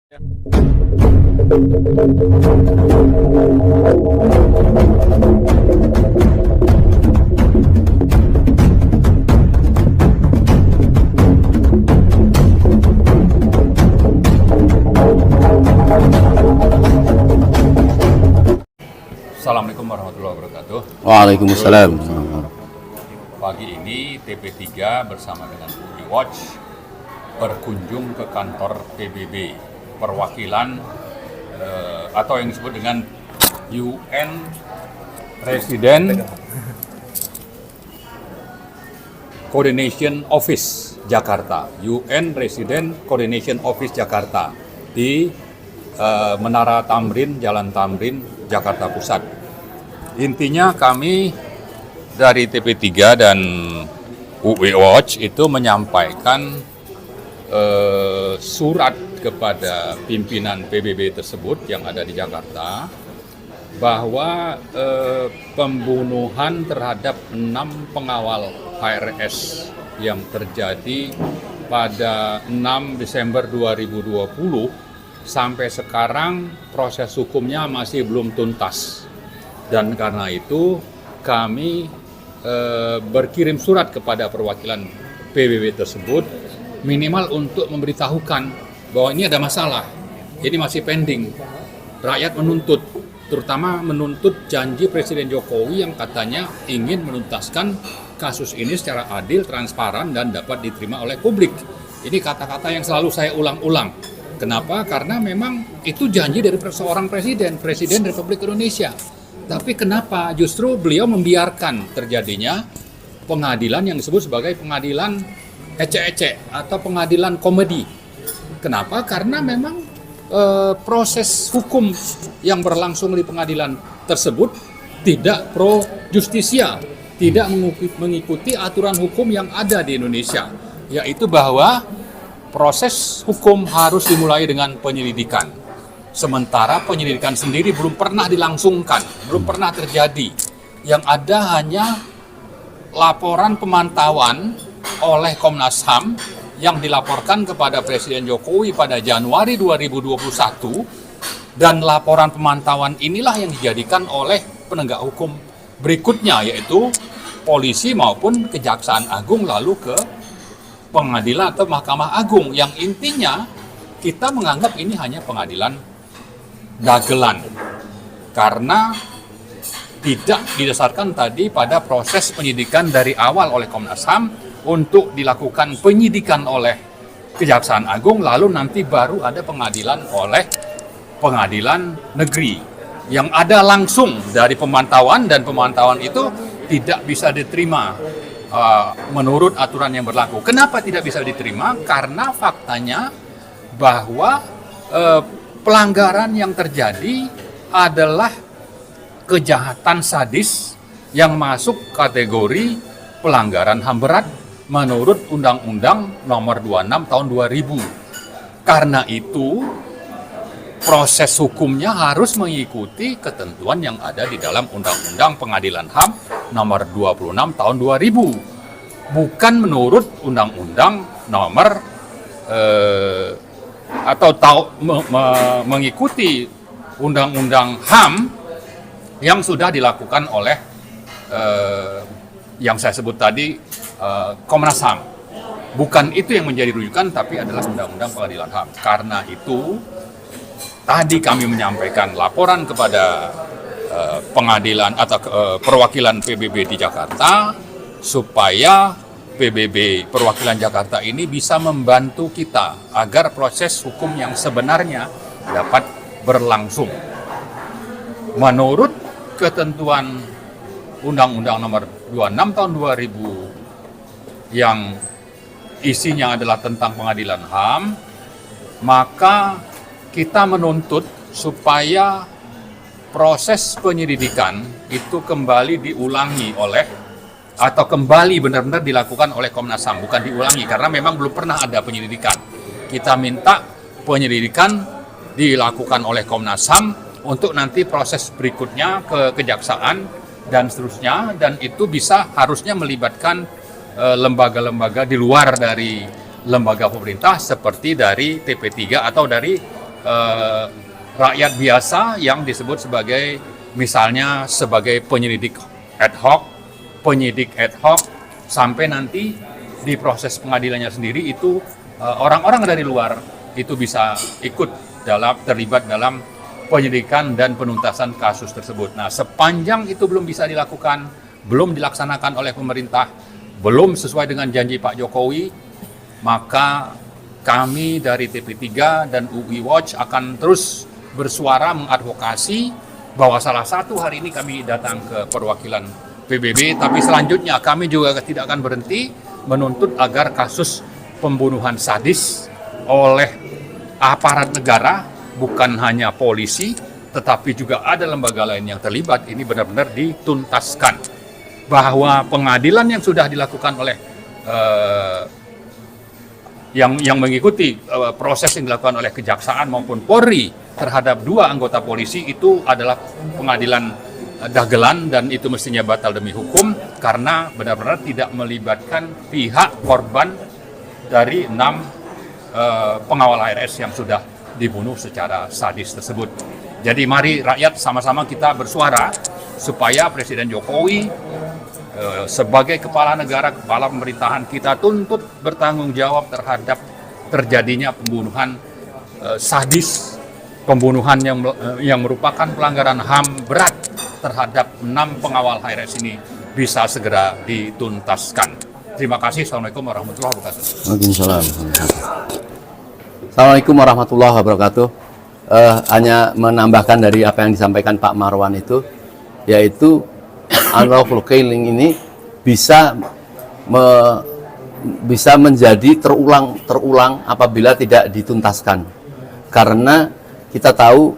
Assalamualaikum warahmatullahi wabarakatuh. Waalaikumsalam. Pagi ini TP3 bersama dengan UI Watch berkunjung ke kantor PBB, perwakilan atau yang disebut dengan UN Resident Coordination Office Jakarta, UN Resident Coordination Office Jakarta di Menara Tamrin, Jalan Tamrin, Jakarta Pusat. Intinya kami dari TP3 dan UI Watch itu menyampaikan surat kepada pimpinan PBB tersebut yang ada di Jakarta bahwa pembunuhan terhadap 6 pengawal HRS yang terjadi pada 6 Desember 2020 sampai sekarang proses hukumnya masih belum tuntas. Dan karena itu kami berkirim surat kepada perwakilan PBB tersebut minimal untuk memberitahukan bahwa ini ada masalah, ini masih pending. Rakyat menuntut, terutama menuntut janji Presiden Jokowi yang katanya ingin menuntaskan kasus ini secara adil, transparan, dan dapat diterima oleh publik. Ini kata-kata yang selalu saya ulang-ulang. Kenapa? Karena memang itu janji dari seorang Presiden Republik Indonesia. Tapi kenapa justru beliau membiarkan terjadinya pengadilan yang disebut sebagai pengadilan ecek-ecek atau pengadilan komedi. Kenapa? Karena memang proses hukum yang berlangsung di pengadilan tersebut tidak pro justisia, tidak mengikuti aturan hukum yang ada di Indonesia, yaitu bahwa proses hukum harus dimulai dengan penyelidikan. Sementara penyelidikan sendiri belum pernah dilangsungkan, belum pernah terjadi. Yang ada hanya laporan pemantauan oleh Komnas HAM yang dilaporkan kepada Presiden Jokowi pada Januari 2021, dan laporan pemantauan inilah yang dijadikan oleh penegak hukum berikutnya, yaitu polisi maupun Kejaksaan Agung lalu ke pengadilan atau Mahkamah Agung, yang intinya kita menganggap ini hanya pengadilan dagelan karena tidak didasarkan tadi pada proses penyidikan dari awal oleh Komnas HAM untuk dilakukan penyidikan oleh Kejaksaan Agung, lalu nanti baru ada pengadilan oleh pengadilan negeri yang ada langsung dari pemantauan, dan pemantauan itu tidak bisa diterima menurut aturan yang berlaku. Kenapa tidak bisa diterima? Karena faktanya bahwa pelanggaran yang terjadi adalah kejahatan sadis yang masuk kategori pelanggaran HAM berat menurut Undang-Undang Nomor 26 Tahun 2000. Karena itu proses hukumnya harus mengikuti ketentuan yang ada di dalam Undang-Undang Pengadilan HAM Nomor 26 Tahun 2000, bukan menurut Undang-Undang Nomor mengikuti Undang-Undang HAM yang sudah dilakukan oleh yang saya sebut tadi Komnas HAM. Bukan itu yang menjadi rujukan, tapi adalah Undang-Undang Pengadilan HAM. Karena itu tadi kami menyampaikan laporan kepada pengadilan atau perwakilan PBB di Jakarta supaya PBB perwakilan Jakarta ini bisa membantu kita agar proses hukum yang sebenarnya dapat berlangsung menurut ketentuan Undang-Undang Nomor 26 Tahun 2000 yang isinya adalah tentang pengadilan HAM. Maka kita menuntut supaya proses penyelidikan itu kembali diulangi oleh, atau kembali benar-benar dilakukan oleh Komnas HAM, bukan diulangi, karena memang belum pernah ada penyelidikan. Kita minta penyelidikan dilakukan oleh Komnas HAM untuk nanti proses berikutnya ke kejaksaan dan seterusnya, dan itu bisa harusnya melibatkan lembaga-lembaga di luar dari lembaga pemerintah seperti dari TP3 atau dari eh, rakyat biasa yang disebut sebagai misalnya sebagai penyelidik ad hoc, penyidik ad hoc, sampai nanti di proses pengadilannya sendiri itu orang-orang dari luar itu bisa ikut terlibat dalam penyelidikan dan penuntasan kasus tersebut. Nah, sepanjang itu belum bisa dilakukan, belum dilaksanakan oleh pemerintah, belum sesuai dengan janji Pak Jokowi, maka kami dari TP3 dan UI Watch akan terus bersuara mengadvokasi bahwa salah satu hari ini kami datang ke perwakilan PBB, tapi selanjutnya kami juga tidak akan berhenti menuntut agar kasus pembunuhan sadis oleh aparat negara, bukan hanya polisi, tetapi juga ada lembaga lain yang terlibat, ini benar-benar dituntaskan. Bahwa pengadilan yang sudah dilakukan oleh yang mengikuti proses yang dilakukan oleh Kejaksaan maupun Polri terhadap 2 anggota polisi itu adalah pengadilan dagelan, dan itu mestinya batal demi hukum karena benar-benar tidak melibatkan pihak korban dari 6 pengawal HRS yang sudah dibunuh secara sadis tersebut. Jadi mari rakyat sama-sama kita bersuara supaya Presiden Jokowi sebagai kepala negara, kepala pemerintahan, kita tuntut bertanggung jawab terhadap terjadinya pembunuhan sadis, pembunuhan yang merupakan pelanggaran HAM berat terhadap 6 pengawal HRS ini bisa segera dituntaskan. Terima kasih. Assalamualaikum warahmatullahi wabarakatuh. Waalaikumsalam. Assalamualaikum warahmatullahi wabarakatuh. Hanya menambahkan dari apa yang disampaikan Pak Marwan itu, yaitu unlawful killing ini bisa menjadi terulang apabila tidak dituntaskan. Karena kita tahu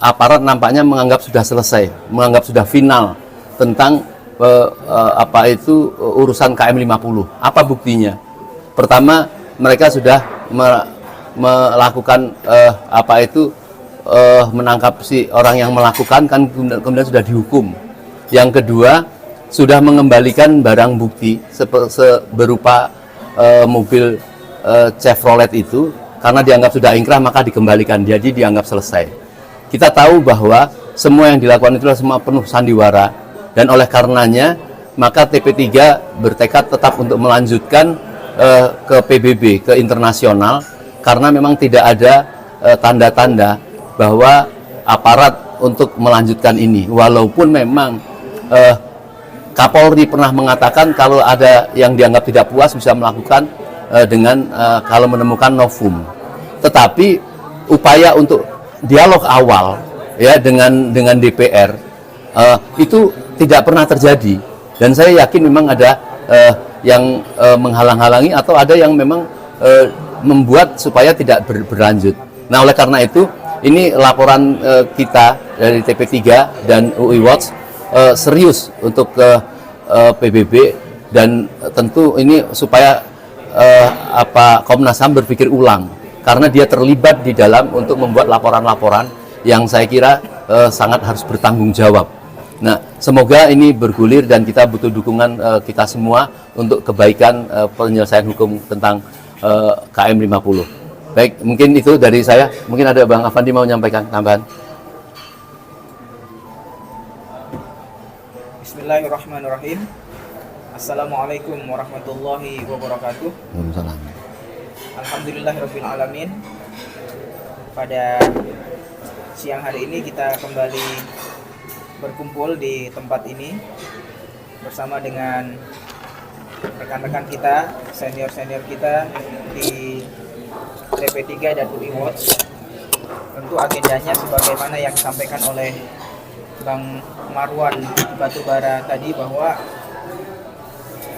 aparat nampaknya menganggap sudah selesai, menganggap sudah final tentang urusan KM 50. Apa buktinya? Pertama, mereka sudah melakukan menangkap si orang yang melakukan, kan kemudian sudah dihukum. Yang kedua, sudah mengembalikan barang bukti berupa mobil Chevrolet itu, karena dianggap sudah ingkrah maka dikembalikan, jadi dianggap selesai. Kita tahu bahwa semua yang dilakukan itu semua penuh sandiwara, dan oleh karenanya maka TP3 bertekad tetap untuk melanjutkan ke PBB, ke internasional, karena memang tidak ada tanda-tanda bahwa aparat untuk melanjutkan ini. Walaupun memang Kapolri pernah mengatakan kalau ada yang dianggap tidak puas bisa melakukan dengan kalau menemukan novum. Tetapi upaya untuk dialog awal ya dengan DPR itu tidak pernah terjadi, dan saya yakin memang ada yang menghalang-halangi atau ada yang memang membuat supaya tidak berlanjut. Nah, oleh karena itu ini laporan kita dari TP3 dan UI Watch serius untuk ke PBB, dan tentu ini supaya Komnas HAM berpikir ulang, karena dia terlibat di dalam untuk membuat laporan-laporan yang saya kira sangat harus bertanggung jawab. Nah, semoga ini bergulir dan kita butuh dukungan kita semua untuk kebaikan penyelesaian hukum tentang KM 50. Baik, mungkin itu dari saya. Mungkin ada Bang Afandi mau menyampaikan tambahan. Bismillahirrahmanirrahim. Assalamualaikum warahmatullahi wabarakatuh. Waalaikumsalam. Alhamdulillahirabbil alamin. Pada siang hari ini kita kembali berkumpul di tempat ini bersama dengan rekan-rekan kita, senior-senior kita di TP3 dan UI Watch. Tentu agendanya sebagaimana yang disampaikan oleh Bang Marwan Batubara tadi, bahwa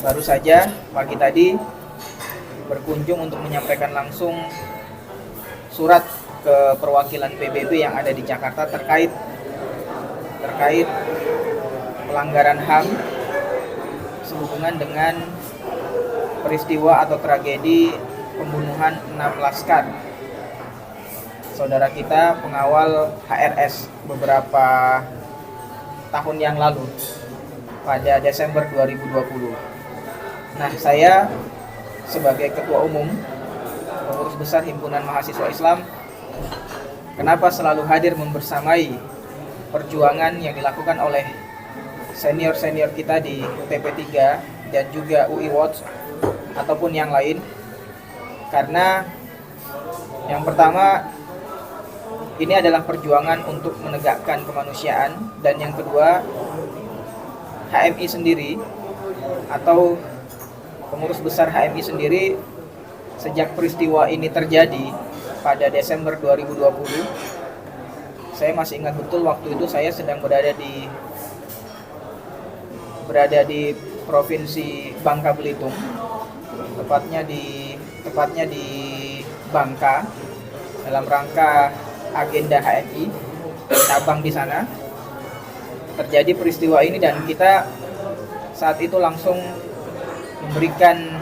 baru saja pagi tadi berkunjung untuk menyampaikan langsung surat ke perwakilan PBB yang ada di Jakarta terkait pelanggaran HAM sehubungan dengan peristiwa atau tragedi pembunuhan 6 laskar saudara kita pengawal HRS beberapa tahun yang lalu pada Desember 2020. Nah, saya sebagai Ketua Umum Pengurus Besar Himpunan Mahasiswa Islam kenapa selalu hadir membersamai perjuangan yang dilakukan oleh senior-senior kita di TP3 dan juga UI Watch ataupun yang lain. Karena yang pertama, ini adalah perjuangan untuk menegakkan kemanusiaan, dan yang kedua, HMI sendiri atau pengurus besar HMI sendiri sejak peristiwa ini terjadi pada Desember 2020, saya masih ingat betul waktu itu saya sedang berada di Provinsi Bangka Belitung, tepatnya di Bangka, dalam rangka agenda HMI cabang di sana. Terjadi peristiwa ini dan kita saat itu langsung memberikan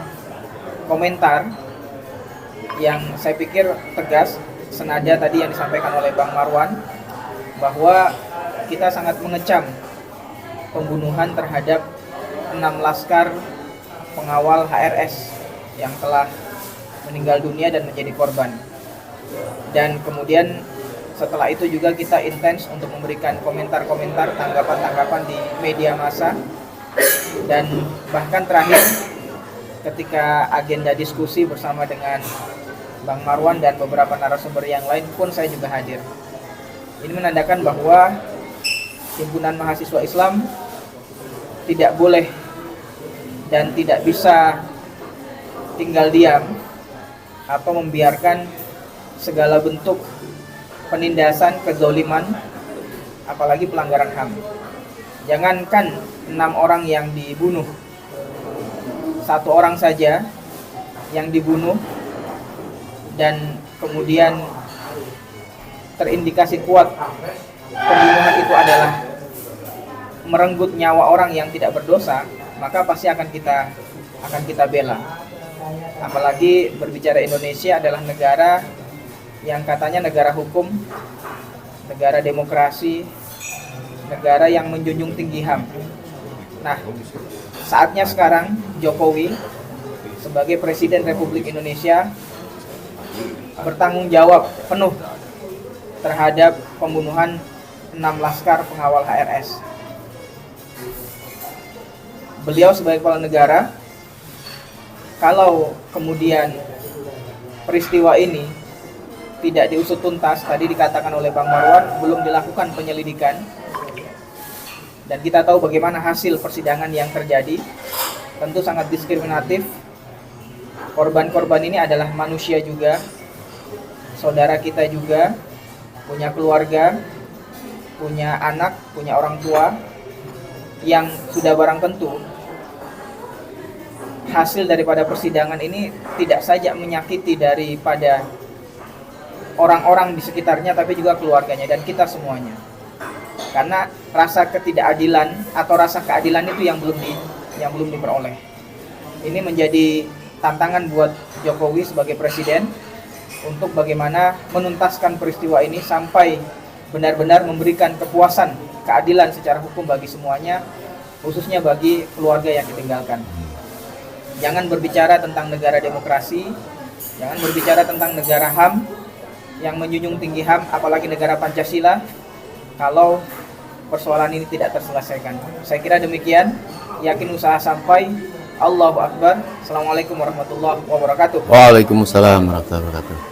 komentar yang saya pikir tegas, senada tadi yang disampaikan oleh Bang Marwan, bahwa kita sangat mengecam pembunuhan terhadap 6 laskar pengawal HRS yang telah meninggal dunia dan menjadi korban. Dan kemudian setelah itu juga kita intens untuk memberikan komentar-komentar, tanggapan-tanggapan di media massa. Dan bahkan terakhir ketika agenda diskusi bersama dengan Bang Marwan dan beberapa narasumber yang lain pun saya juga hadir. Ini menandakan bahwa Himpunan Mahasiswa Islam tidak boleh dan tidak bisa tinggal diam atau membiarkan segala bentuk penindasan, kezoliman, apalagi pelanggaran HAM. Jangankan 6 orang yang dibunuh, 1 orang saja yang dibunuh dan kemudian terindikasi kuat pembunuhan itu adalah merenggut nyawa orang yang tidak berdosa, maka pasti akan kita bela. Apalagi berbicara Indonesia adalah negara yang katanya negara hukum, negara demokrasi, negara yang menjunjung tinggi HAM. Nah, saatnya sekarang Jokowi sebagai Presiden Republik Indonesia bertanggung jawab penuh terhadap pembunuhan 6 laskar pengawal HRS. Beliau sebagai kepala negara, kalau kemudian peristiwa ini tidak diusut tuntas, tadi dikatakan oleh Bang Marwan, belum dilakukan penyelidikan, dan kita tahu bagaimana hasil persidangan yang terjadi, tentu sangat diskriminatif. Korban-korban ini adalah manusia juga, saudara kita juga, punya keluarga, punya anak, punya orang tua, yang sudah barang tentu hasil daripada persidangan ini tidak saja menyakiti daripada orang-orang di sekitarnya, tapi juga keluarganya dan kita semuanya. Karena rasa ketidakadilan atau rasa keadilan itu yang belum diperoleh. Ini menjadi tantangan buat Jokowi sebagai presiden untuk bagaimana menuntaskan peristiwa ini sampai benar-benar memberikan kepuasan, keadilan secara hukum bagi semuanya, khususnya bagi keluarga yang ditinggalkan. Jangan berbicara tentang negara demokrasi, jangan berbicara tentang negara HAM yang menjunjung tinggi HAM, apalagi negara Pancasila, kalau persoalan ini tidak terselesaikan. Saya kira demikian. Yakin usaha sampai. Allahu Akbar. Assalamualaikum warahmatullahi wabarakatuh. Waalaikumsalam warahmatullahi wabarakatuh.